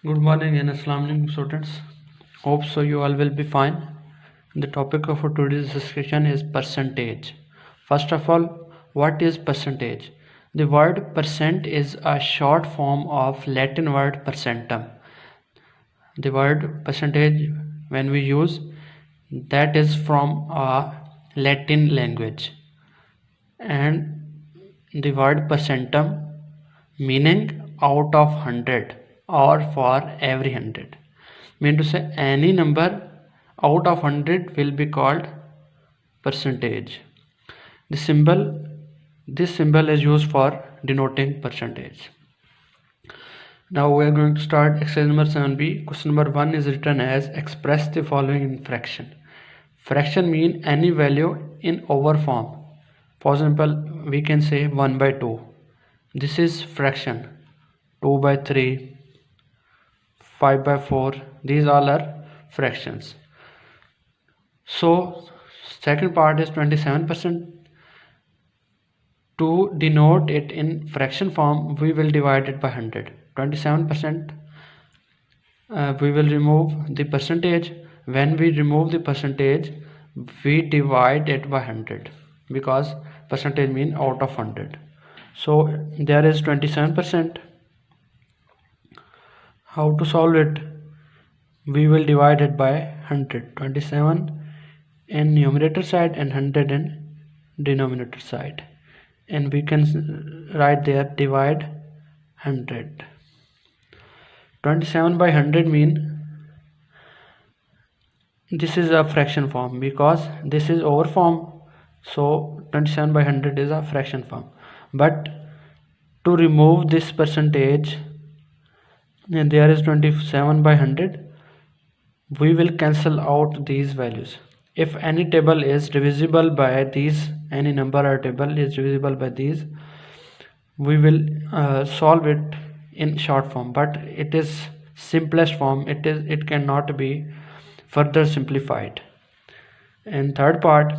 Good morning and Assalamu alaikum students. Hope so you all will be fine. The topic of today's discussion is percentage. First of all, what is percentage? The word percent is a short form of Latin word percentum. The word percentage, when we use, that is from a Latin language, and the word percentum meaning out of 100 or for every 100, mean to say any number out of 100 will be called percentage. The symbol is used for denoting percentage. Now we are going to start exercise number 7b. Question number 1 is written as express the following in fraction. Fraction mean any value in over form. For example, we can say 1 by 2. This is fraction. 2 by 3, 5 by 4. These all are fractions. So second part is 27%. To denote it in fraction form, we will divide it by 100. 27%, we will remove the percentage. When we remove the percentage, we divide it by 100 because percentage mean out of 100. So there is 27%. How to solve it? We will divide it by 100. 27 in numerator side and 100 in denominator side, and we can write there divide 100. 27 by 100 mean this is a fraction form because this is over form, so 27 by 100 is a fraction form. But to remove this percentage, and there is 27 by 100, we will cancel out these values. If any table is divisible by these, any number or table is divisible by these, we will solve it in short form, but it is simplest form. It cannot be further simplified. In third part,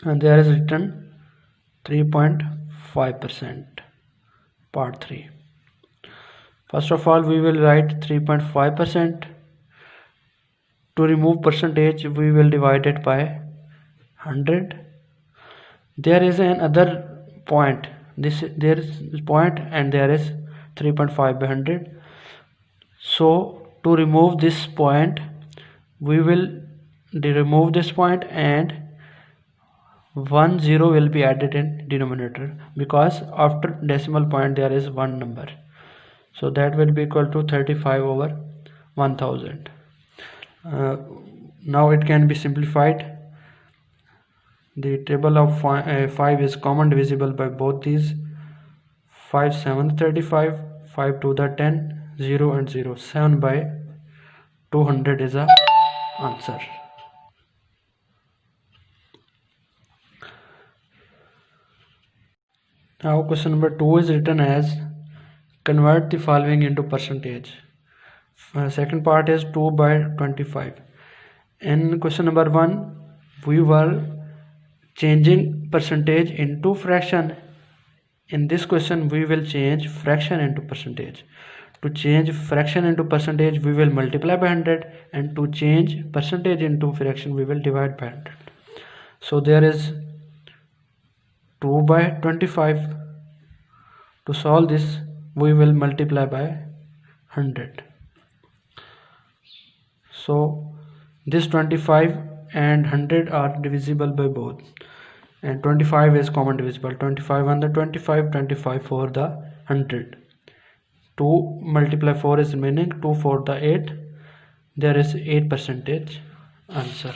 and there is written 3.5%, part 3. First of all, we will write 3.5%. To remove percentage, we will divide it by 100. There is another point. There is point and there is 3.5 by 100. So to remove this point, we will remove this point and 1 0 will be added in denominator, because after decimal point there is one number. So that will be equal to 35 over 1000. Now it can be simplified. The table of 5 is common divisible by both these. 5 7 35, 5 2 the 10, 0 and 0. 7 by 200 is the answer. Now question number 2 is written as convert the following into percentage. Second part is 2 by 25. In question number 1, we were changing percentage into fraction. In this question, we will change fraction into percentage. To change fraction into percentage, we will multiply by 100, and to change percentage into fraction, we will divide by 100. So there is 2 by 25. To solve this, we will multiply by 100. So this 25 and 100 are divisible by both, and 25 is common divisible. 25 on the 25, 25 for the 100. 2 multiply 4 is remaining, 2 for the 8. There is 8% answer.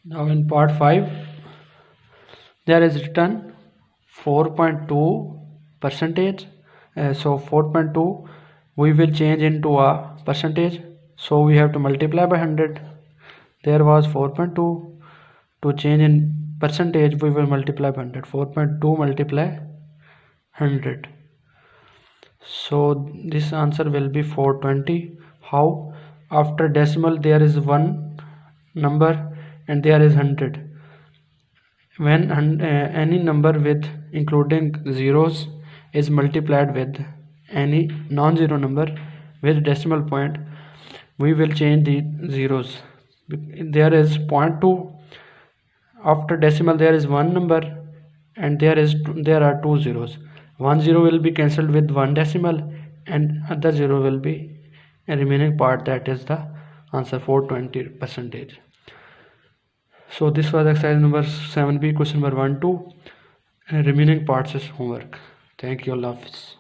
Now in part 5, there is written 4.2%. So 4.2 we will change into a percentage, so we have to multiply by 100. There was 4.2. To change in percentage, we will multiply by 100. 4.2 multiply 100. So this answer will be 420. How? After decimal there is one number and there is 100. when any number with including zeros is multiplied with any non-zero number with decimal point, we will change the zeros. There is 0.2, after decimal there is one number, and there are two zeros. One zero will be cancelled with one decimal, and other zero will be a remaining part, that is the answer 420%. So this was exercise number 7b, question number 1 2, and remaining parts is homework. Thank you. Allah Hafiz.